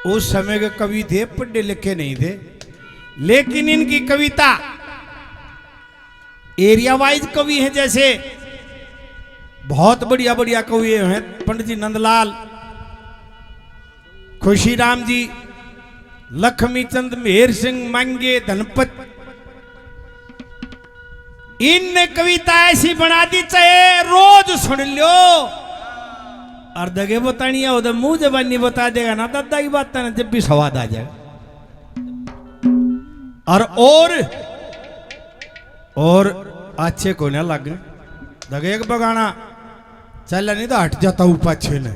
उस समय के कवि थे, पढ़े लिखे नहीं थे, लेकिन इनकी कविता एरिया वाइज कवि हैं। जैसे बहुत बढ़िया बढ़िया कवि हैं, पंडित जी नंदलाल, खुशीराम जी, लक्ष्मी चंद, मेहर सिंह, मांगे, धनपत। इन कविता ऐसी बना दी चाहे रोज सुन लो, और दगे बतानी है उधर मुंह जबानी बता देगा ना, दादा की बात ना, जब भी स्वाद आ जाए। और अच्छे को ना लग दगे एक बगाना चल नहीं तो हट जाता हूं पाछे ने,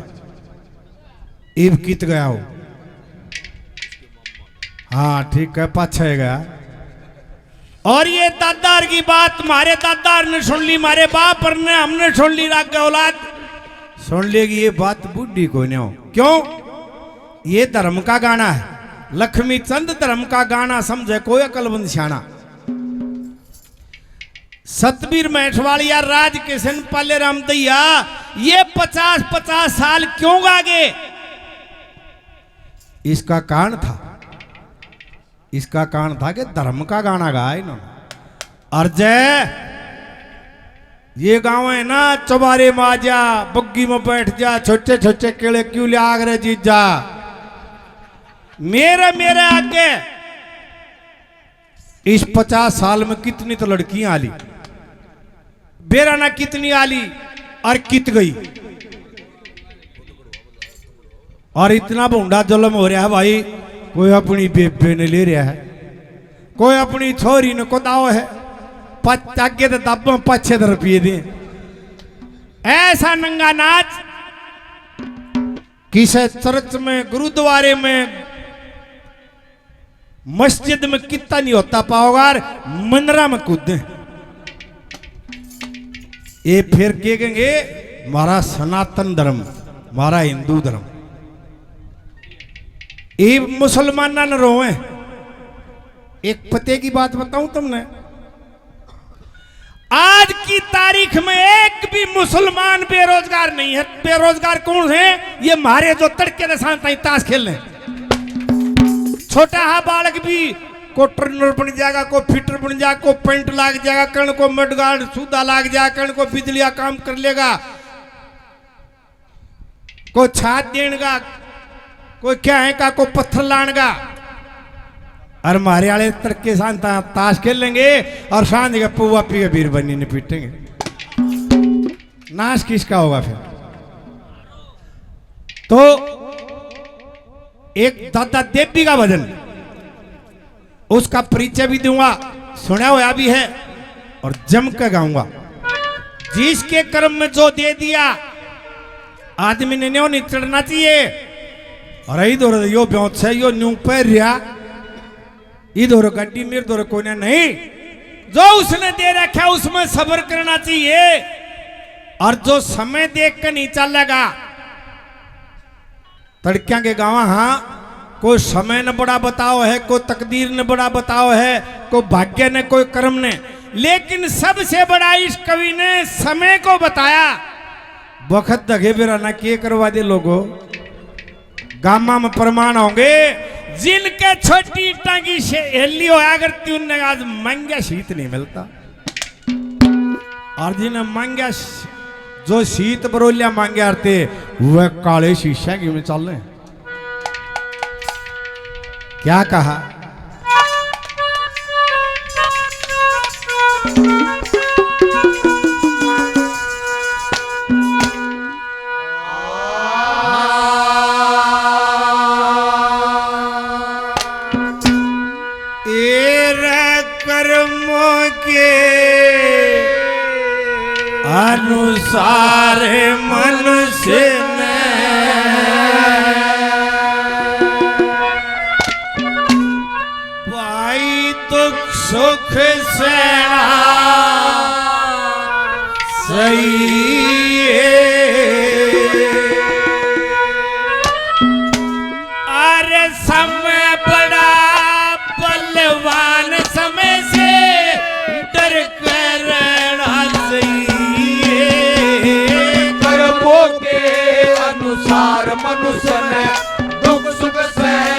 इब कित गया हो। हाँ ठीक है, पाछे गया। और ये दादार की बात मारे दादार ने सुन ली, मारे बाप ने, हमने सुन ली, राग औलाद सुन लेगी। ये बात बुढ़ी को नहीं हो, क्यों? ये धर्म का गाना है, लक्ष्मी चंद धर्म का गाना समझे कोई अकलमंद सियाना। सतबीर मैठवाड़िया, राज किशन, पाले राम दैया, ये 50-50 साल क्यों गागे? इसका कारण था, इसका कारण था कि धर्म का गाना गाया इन्होंने। और जय ये गाँव है ना, चौबारे में आ जा, बग्गी में बैठ जा, छोटे छोटे केले क्यों ले आग रहे जीजा, मेरे मेरे आगे। इस 50 साल में कितनी तो लड़कियां आली, बेराना कितनी आली और कित गई। और इतना भूंडा जुल्म हो रहा है भाई, कोई अपनी बेबे ने ले रहा है, कोई अपनी छोरी ने कोदाओ है, आगे तो दबो, पाछे तो रुपये दे। ऐसा नंगा नाच किसे चर्च में, गुरुद्वारे में, मस्जिद में कितना नहीं होता पाओगा, मंदिरा में कूदे। ये फिर कहेंगे हमारा सनातन धर्म, हमारा हिंदू धर्म। ये मुसलमान न रोए। एक पते की बात बताऊं तुमने, आज की तारीख में एक भी मुसलमान बेरोजगार नहीं है। बेरोजगार कौन है? ये मारे जो तड़के के साथ ताश खेल रहे। छोटा हा बालक भी को ट्रेनर बन जाएगा, को फिटर बन जाएगा, को पेंट लाग जाएगा, कर्ण को मडगार्ड सूदा लाग जाएगा, कर्ण को बिजलिया काम कर लेगा, को छात देगा, कोई क्या है का, को पत्थर लानेगा। और मारे वाले तड़के साथ ताश खेल लेंगे और सांझ के पुआ पी के बीर बनी ने पीटेंगे। नाश किसका होगा फिर? तो एक दादा देवी का भजन, उसका परिचय भी दूंगा, सुना हुआ भी है और जम कर गाऊंगा। जिसके कर्म में जो दे दिया आदमी ने न्यों नहीं चढ़ना चाहिए। और इधर यो ब्योत से यो न्यू पैर रिया, इधर गड्डी मेरे दौर को नहीं, जो उसने दे रखा उसमें सब्र करना चाहिए। और जो समय देख कर नहीं चलेगा, तड़किया के गाँव, हाँ कोई समय ने बड़ा बताओ है, कोई तकदीर ने बड़ा बताओ है, कोई भाग्य ने, कोई कर्म ने, लेकिन सबसे बड़ा इस कवि ने समय को बताया। वक्त दगे बेरा ना किए करवा दे लोगों, गामा में प्रमाण होंगे जिनके छोटी टांगी से हेली होया करती, उन्हें आज महंगा शीत नहीं मिलता। और जिन्हें महंगा जो शीत बरोलिया मांगे आते, वह काले शीशा की में चल रहे। क्या कहा? अनुसार मनुष्य ने पाई दुख सुख से सही अरे समय बड़ा बलवान, समय से डर कर रहना सही। अनुसार मनुष्य ने दुख सुख से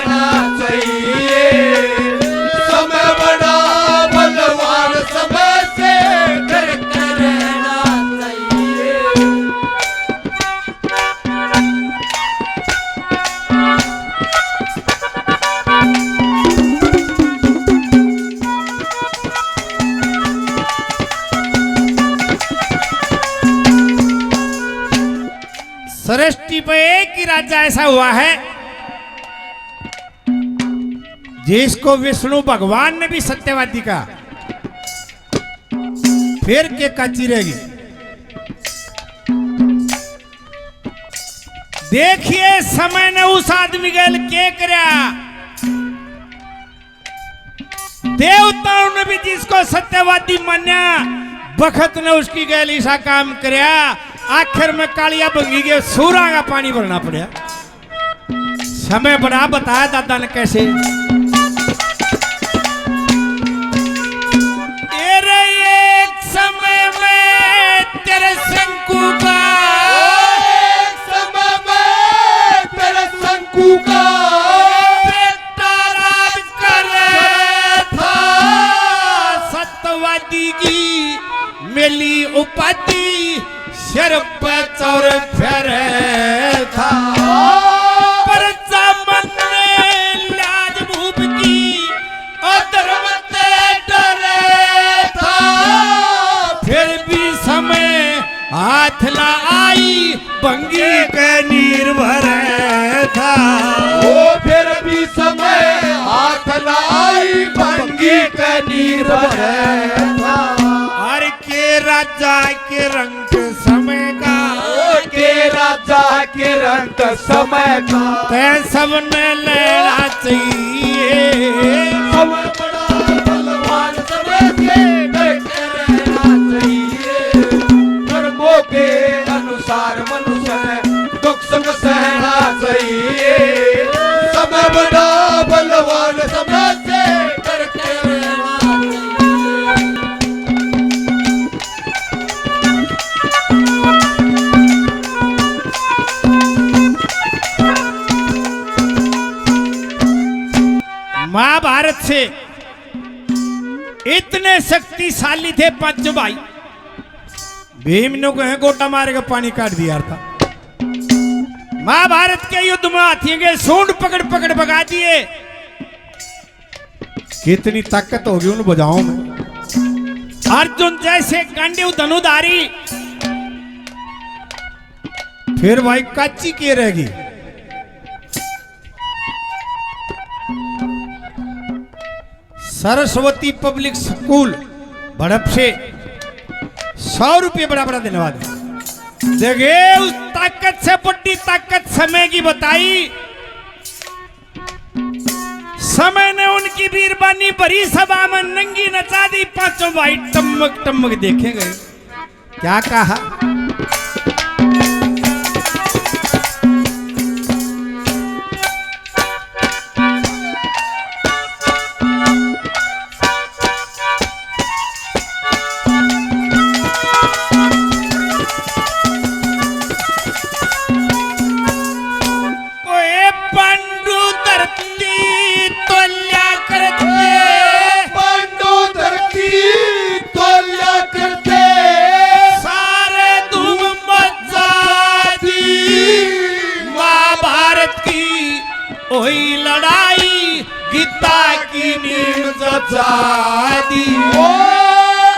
राजा ऐसा हुआ है जिसको विष्णु भगवान ने भी सत्यवादी का फिर के काची रहेगी। देखिए समय ने उस आदमी गैल के करया, देवताओं ने भी जिसको सत्यवादी मान्या बखत ने उसकी गैल ऐसा काम करया, आखिर में कालिया बंगी के सूरा का पानी भरना पड़ा। समय बड़ा बताया दादा ने कैसे। एक समय में तेरे शंकु का, एक समय में तेरे शंकु का बेटा राज कर था, सत्यवादी की मिली उपाधि सिर पे चौर फेरे था, पर मन ने लाज भूप की अधर्म से डरे था, फिर भी समय हाथ न आई बंगी के नीर भरे था। ओ फिर भी समय हाथ न आई बंगी के नीर भरे था। और के राजा के रंग समय का, के राजा के रंग समय का तै सबने लेना चाहिए। समय बड़ा बलवान समय से बैठे रहना चाहिए। कर्मों के अनुसार मनुष्य ने दुख सुख सहना चाहिए। समय बड़ा बलवान समय से डरते रहना चाहिए। महाभारत से इतने शक्तिशाली थे पांचों भाई, भीम ने को गोटा मारे का पानी काट दिया था। महाभारत के युद्ध में हाथियों के सूंड पकड़ पकड़ भगा दिए। कितनी ताकत होगी उन भुजाओं में। अर्जुन जैसे गांडीव धनुधारी, फिर भाई काची के रहेगी। सरस्वती पब्लिक स्कूल बड़प से 100 रुपये बड़ा बड़ा धन्यवाद। देखे उस ताकत से बड़ी ताकत समय की बताई। समय ने उनकी वीरबानी भरी सभा में नंगी नचा दी। पांचों भाई टमक टमक देखे गए। क्या कहा? हुई लड़ाई गीता की नींव जचादी।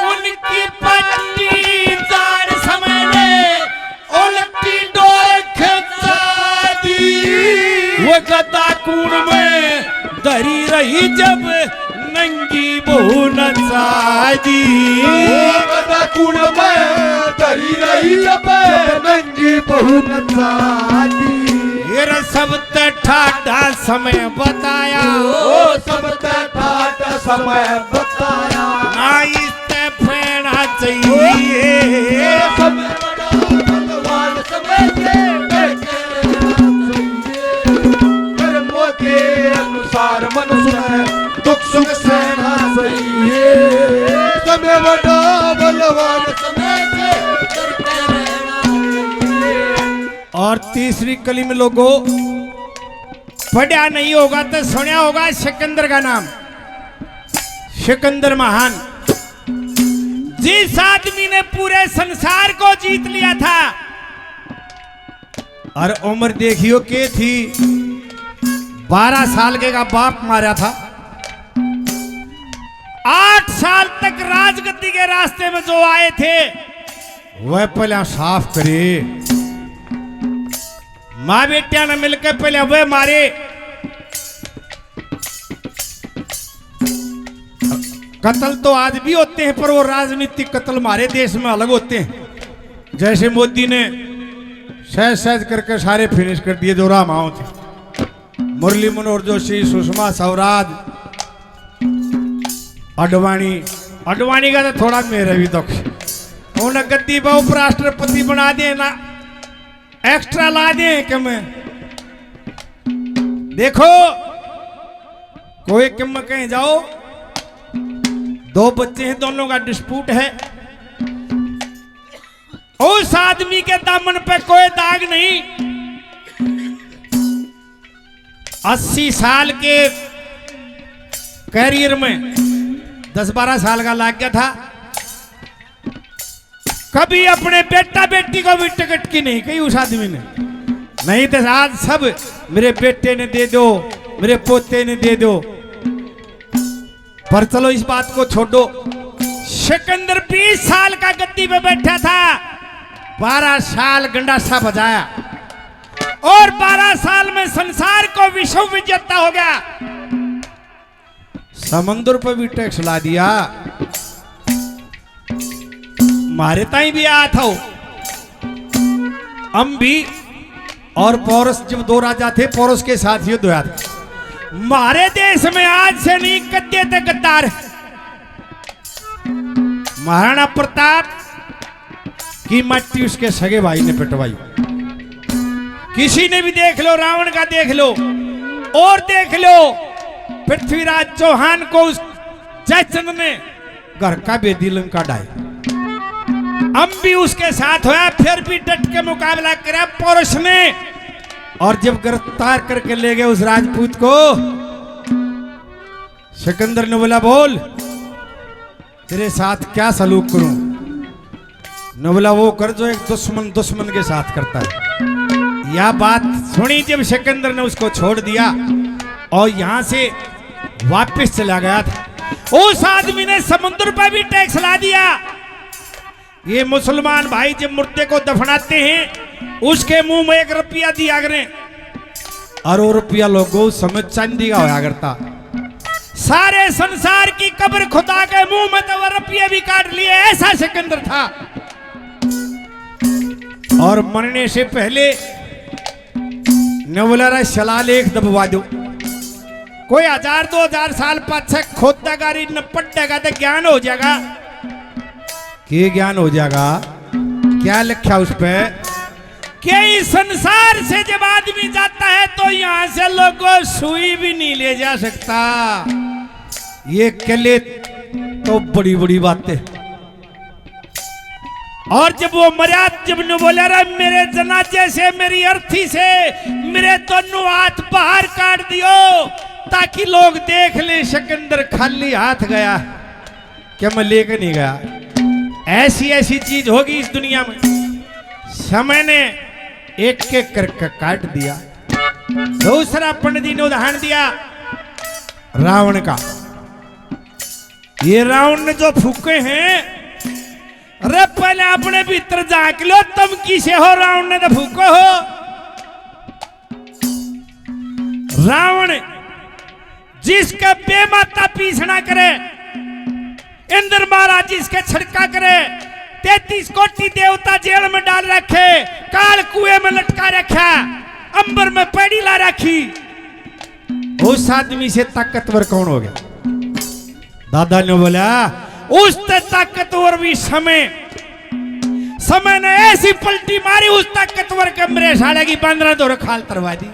उनकी पट्टी जान समय ने उल्टी डोर खिंचा दी। वो गदा कूड़ में धरी रही जब नंगी बहू नचादी। गदा कूड़ में धरी रही जब नंगी बहू नचादी। मेरा सब ठाठा समय बताया। ओ सब ठाठा समय बताया। ना इससे फेना चाहिए। समय बड़ा बलवान समय से बैठे रहना चाहिए। कर्मों के अनुसार मनुष्य दुख सुख सहना चाहिए। समय बड़ा बलवान समय से डरते रहना चाहिए। और तीसरी कली में लोगों पढ़ा नहीं होगा तो सुना होगा सिकंदर का नाम। सिकंदर महान, जिस आदमी ने पूरे संसार को जीत लिया था। और उम्र देखियो के थी, 12 साल के का बाप मारा था। 8 साल तक राजगद्दी के रास्ते में जो आए थे वह पहले साफ करे। माँ बेटिया ने मिलकर पहले वे मारे। कत्ल तो आज भी होते हैं, पर वो राजनीतिक कत्ल हमारे देश में अलग होते हैं। जैसे मोदी ने सहज सहज करके सारे फिनिश कर दिए जो रामाओं थे। मुरली मनोहर जोशी, सुषमा स्वराज, अडवाणी का तो थोड़ा मेरा भी दुख। उन्हें गद्दी पर उपराष्ट्रपति बना दे ना, एक्स्ट्रा ला दे कि मैं देखो कोई किम कहीं जाओ, दो बच्चे हैं, दोनों का डिस्प्यूट है, उस आदमी के दामन पे कोई दाग नहीं। 80 साल के कैरियर में 10-12 साल का लाग गया था, कभी अपने बेटा बेटी को भी टिकट की नहीं कही उस आदमी ने। नहीं तो आज सब मेरे बेटे ने दे दो, मेरे पोते ने दे दो। पर चलो इस बात को छोड़ो। सिकंदर 20 साल का गद्दी पे बैठा था, 12 साल गंडासा बजाया और 12 साल में संसार को विश्व विजेता हो गया। समुद्र पर भी टैक्स ला दिया, मारे ताई भी आया था। अम्बी और पौरस जब दो राजा थे, पौरस के साथ युद्ध हुआ था। हमारे देश में आज से नहीं कद्दे थे गद्दार। महाराणा प्रताप की मट्टी उसके सगे भाई ने पिटवाई। किसी ने भी देख लो, रावण का देख लो और देख लो पृथ्वीराज चौहान को उस जयचंद ने घर का बेदी लंका डाई। अम्बी उसके साथ होया, फिर भी डट के मुकाबला करा पौरस ने। और जब गिरफ्तार करके ले गए उस राजपूत को, सिकंदर ने बोला बोल तेरे साथ क्या सलूक करूं। ने बोला वो कर जो एक दुश्मन के साथ करता है। यह बात सुनी जब सिकंदर ने उसको छोड़ दिया और यहां से वापस चला गया था। उस आदमी ने समुद्र पर भी टैक्स ला दिया। ये मुसलमान भाई जब मुर्दे को दफनाते हैं, उसके मुंह में 1 रुपया दिया करें, और वो रुपया लोगों समय चांदी का होया करता। सारे संसार की कब्र खुदा के मुंह में तो वो रुपये भी काट लिए, ऐसा सिकंदर था। और मरने से पहले ने बोला शिलालेख दबवा दो। कोई 1000-2000 साल पाछे खोदागारी न पड़ेगा तो ज्ञान हो जाएगा। ये ज्ञान हो जाएगा, क्या लिखा उस पे कि इस संसार से जब आदमी जाता है तो यहां से लोगों सुई भी नहीं ले जा सकता। ये कले तो बड़ी बड़ी बातें। और जब वो मर्या, जब ने बोला रे मेरे जनाजे से, मेरी अर्थी से मेरे दोनों हाथ बाहर काट दियो ताकि लोग देख ले सिकंदर खाली हाथ गया, क्या मैं लेकर नहीं गया। ऐसी ऐसी चीज होगी इस दुनिया में। समय ने एक एक करके काट दिया। दूसरा पंडित जी ने उदाहरण दिया रावण का। ये रावण ने जो फूके हैं, अरे पहले अपने भीतर झांक लो, तुम किसे हो। रावण ने तो फूको हो। रावण जिसका बेमाता पीछना करे, इंद्र महाराज जिसके छिड़का करे, 33 कोटि देवता जेल में डाल रखे, काल कुएं में लटका रखा, अंबर में पेड़ी ला रखी। उस आदमी से ताकतवर कौन हो गया? दादा ने बोला उस ताकतवर भी समय ने ऐसी पलटी मारी उस ताकतवर के मेरे साले की 15 दौर खाल तरवा दी।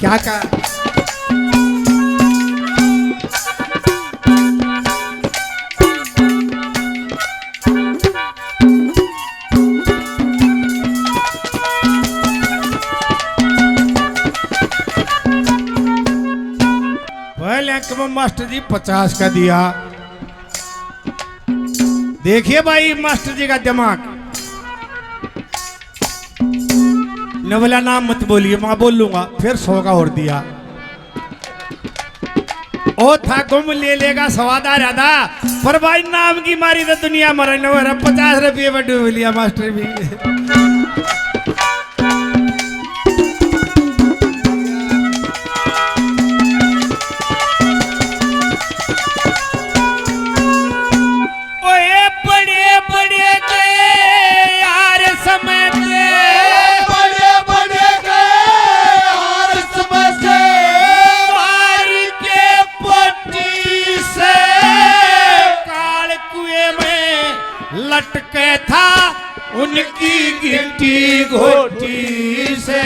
क्या कहा? मास्टर जी 50 का दिया। देखिए भाई मास्टर जी का दिमाग। ने बोला नाम मत बोलिए, मैं बोल लूंगा। फिर 100 का और दिया। ओ था गुम ले लेगा स्वादा रहता, पर भाई नाम की मारी तो दुनिया मरने वाला। 50 रुपये में डूब लिया मास्टर भी। उनकी गिट्टी घोटी से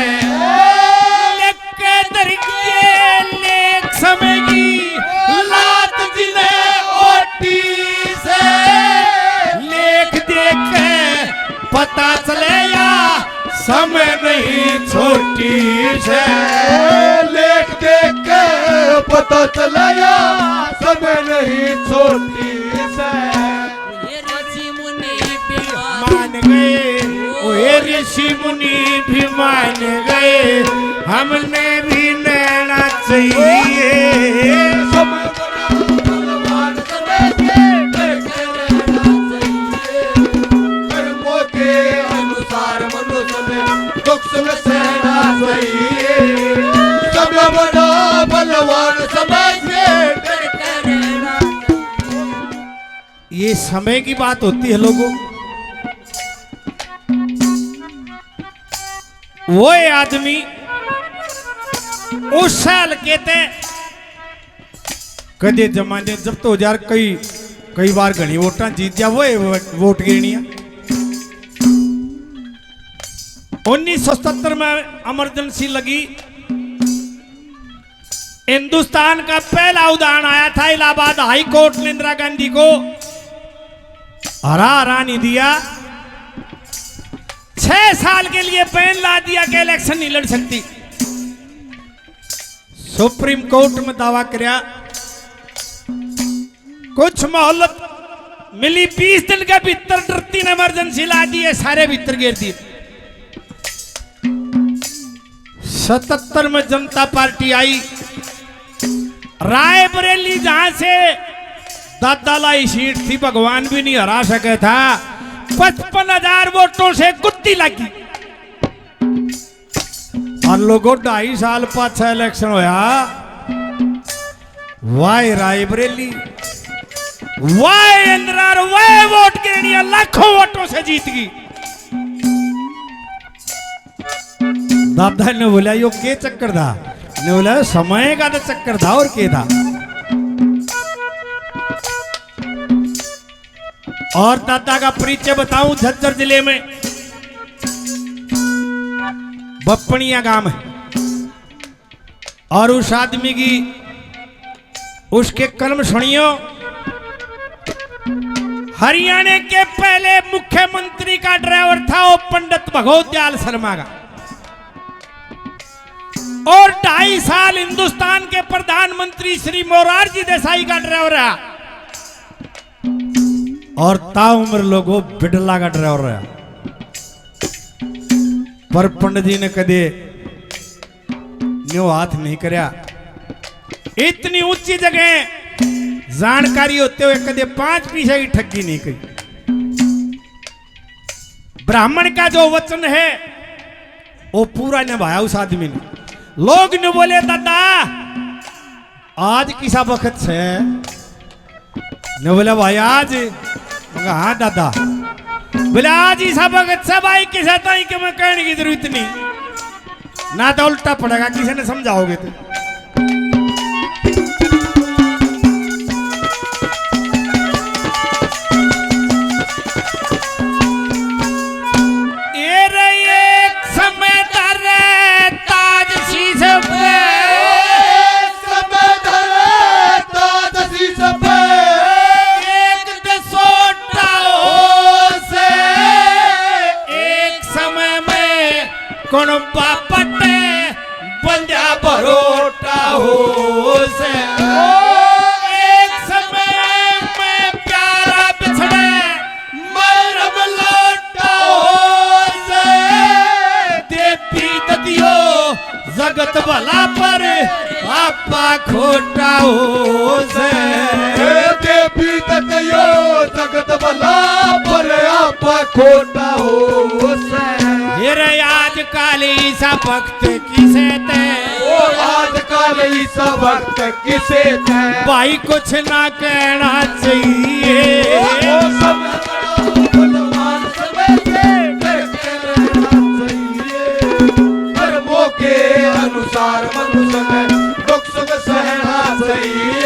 लेख समय की लात जिन्हें ओटी से लेख देख के पता चले या समय नहीं छोटी से लेख देख के पता चला या समय नहीं छोटी से मान गए ओए ऋषि मुनि भी मान गए हमने भी नैना चाहिए समय बड़ा बलवान समय के करके रहना चाहिए कर्मों के अनुसार मनुष्य में दुख सुख सहना चाहिए समय बड़ा बलवान समय के करके रहना ये समय की बात होती है लोगों वो आदमी उस साल कहते कदे जमाने जब तो यार कई बार घनी वोटा जीत जा वो वोट गिरनिया 1977 में इमरजेंसी लगी हिंदुस्तान का पहला उदाहरण आया था इलाहाबाद हाई कोर्ट ने इंदिरा गांधी को हरा नहीं दिया 6 साल के लिए बैन ला दिया कि इलेक्शन नहीं लड़ सकती सुप्रीम कोर्ट में दावा किया कुछ मोहलत मिली 20 दिन के भीतर डरती ने इमरजेंसी ला दी है सारे भीतर गिर दिए 77 में जनता पार्टी आई रायबरेली जहां से दादालाई सीट थी भगवान भी नहीं हरा सके था 55,000 वोटों से कुत्ती लगी और लोगों 2.5 साल पाछा इलेक्शन होया वाई रायबरेली वाई इंदिरा वाई वोट गिरनी लाखों वोटों से जीत गई दादा ने बोला यो के चक्कर था ने बोला समय का तो चक्कर था और के था और दादा का परिचय बताऊं झज्जर जिले में बप्पनिया गांव है और उस आदमी की उसके कर्म सुनियो हरियाणा के पहले मुख्यमंत्री का ड्राइवर था वो पंडित भगवत दयाल शर्मा का और 2.5 साल हिंदुस्तान के प्रधानमंत्री श्री मोरारजी देसाई का ड्राइवर रहा और ताउम्र लोगों बिडला का ड्राइवर रहा पर पंडित जी ने कदे न्यो हाथ नहीं करया इतनी ऊंची जगह जानकारी होते हुए कदे 5 पैसे की ठगी नहीं की ब्राह्मण का जो वचन है वो पूरा निभाया उस आदमी ने लोग ने बोले दादा आज किसा वक्त है ने बोला भाई आज हाँ दादा बोले आज ही सब अच्छा भाई किसा ताई के मैं कहने की जरूरत नहीं ना तो उल्टा पड़ेगा किसी ने समझाओगे तो कौन बापट बंजा बरोटा हो से एक समय में प्यारा बिछड़े मरम लोटा हो से देवी ददियो जगत भला पर आपा खोटा हो से देवी ददियो जगत भला पर आपा खोटा हो से आज काली सा वक्त किसे थे आज काली सा वक्त किसे थे भाई कुछ ना कहना चाहिए बलवान समय के करके रहना चाहिए कर्मों के अनुसार मनुष्य में दुख सुख सहना चाहिए